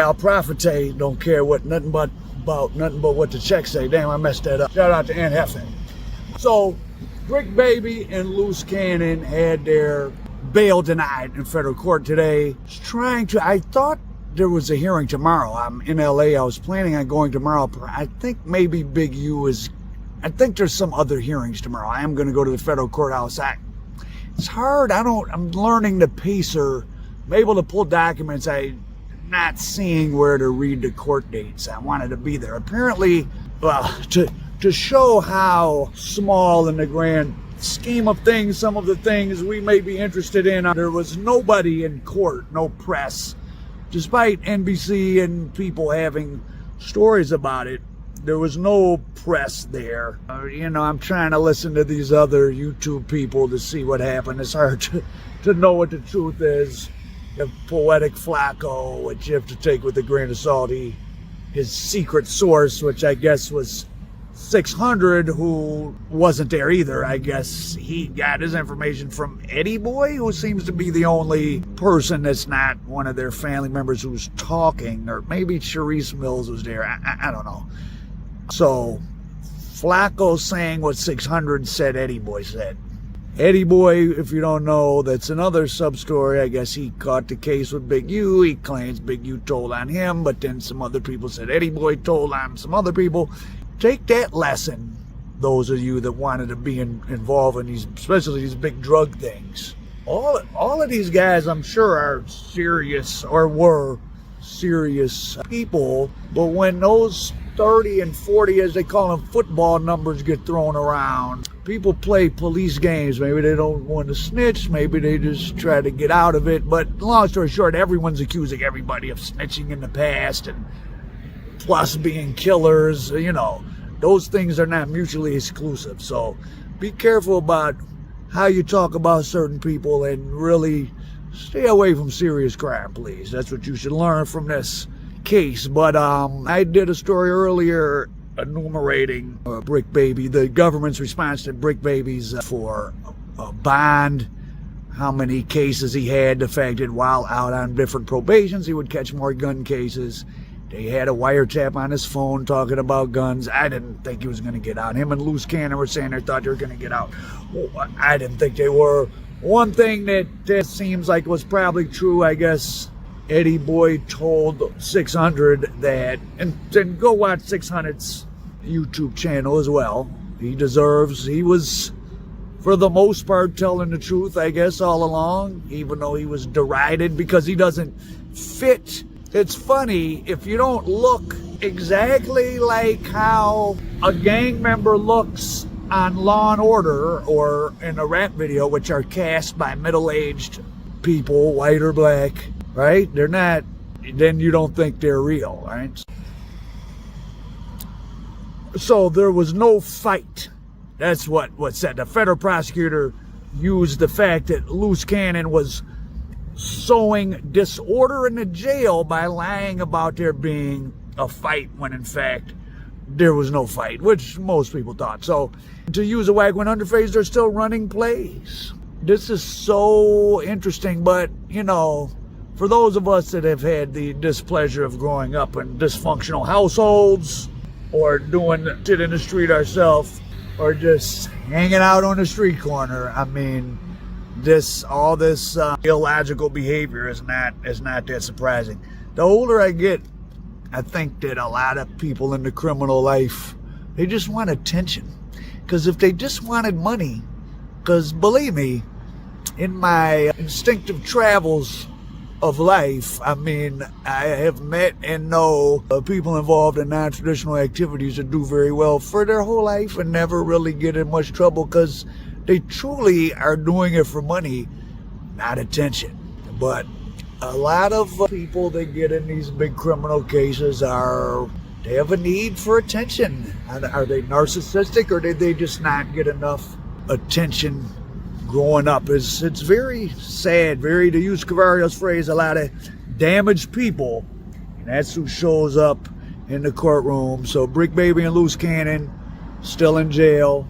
Al Profite don't care what nothing but what the checks say. Damn, I messed that up. Shout out to Aunt Hefe. So, Brick Baby and Loose Cannon had their bail denied in federal court today. I thought there was a hearing tomorrow. I'm in LA. I was planning on going tomorrow. I think maybe Big U I think there's some other hearings tomorrow. I am going to go to the federal courthouse. It's hard. I'm learning the pacer. I'm able to pull documents. I'm not seeing where to read the court dates. I wanted to be there. Apparently, to show how small in the grand scheme of things, some of the things we may be interested in, there was nobody in court, no press. Despite NBC and people having stories about it, there was no press there. I'm trying to listen to these other YouTube people to see what happened. It's hard to know what the truth is. The poetic Flacco, which you have to take with a grain of salt. His secret source, which I guess was 600, who wasn't there either. I guess he got his information from Eddie Boy, who seems to be the only person that's not one of their family members who's talking, or maybe Charisse Mills was there. I don't know. So Flacco saying what 600 said Eddie Boy said. Eddie Boy, if you don't know, that's another sub-story. I guess he caught the case with Big U. He claims Big U told on him, but then some other people said Eddie Boy told on some other people. Take that lesson, those of you that wanted to be involved in these, especially these big drug things. All of these guys, I'm sure, are serious, or were serious people, but when those 30 and 40, as they call them, football numbers get thrown around, people play police games. Maybe they don't want to snitch, maybe they just try to get out of it, but long story short, everyone's accusing everybody of snitching in the past, and plus being killers. Those things are not mutually exclusive. So be careful about how you talk about certain people, and really stay away from serious crime, please. That's what you should learn from this case. But I did a story earlier enumerating Brick Baby, the government's response to Brick Baby's for a bond, how many cases he had, the fact that while out on different probations he would catch more gun cases. They had a wiretap on his phone talking about guns. I didn't think he was going to get out. Him and Loose Cannon were saying they thought they were going to get out. I didn't think they were. One thing that seems like was probably true, I guess, Eddie Boy told 600 that, and go watch 600's YouTube channel as well. He was, for the most part, telling the truth, I guess, all along, even though he was derided because he doesn't fit. It's funny, if you don't look exactly like how a gang member looks on Law and Order or in a rap video, which are cast by middle-aged people, white or black, right? They're not, then you don't think they're real, right? So there was no fight. That's what said. The federal prosecutor used the fact that Loose Cannon was sowing disorder in the jail by lying about there being a fight, when in fact there was no fight, which most people thought. So to use a whack 100 phrase, they're still running plays. This is so interesting, but for those of us that have had the displeasure of growing up in dysfunctional households, or doing shit in the street ourselves, or just hanging out on the street corner, all this illogical behavior is not that surprising. The older I get, I think that a lot of people in the criminal life, they just want attention. Because if they just wanted money, because believe me, in my instinctive travels of life, I have met and know people involved in non-traditional activities that do very well for their whole life and never really get in much trouble they truly are doing it for money, not attention. But a lot of people that get in these big criminal cases they have a need for attention. Are they narcissistic, or did they just not get enough attention growing up? It's very sad, to use Cavario's phrase, a lot of damaged people, and that's who shows up in the courtroom. So Brick Baby and Loose Cannon still in jail.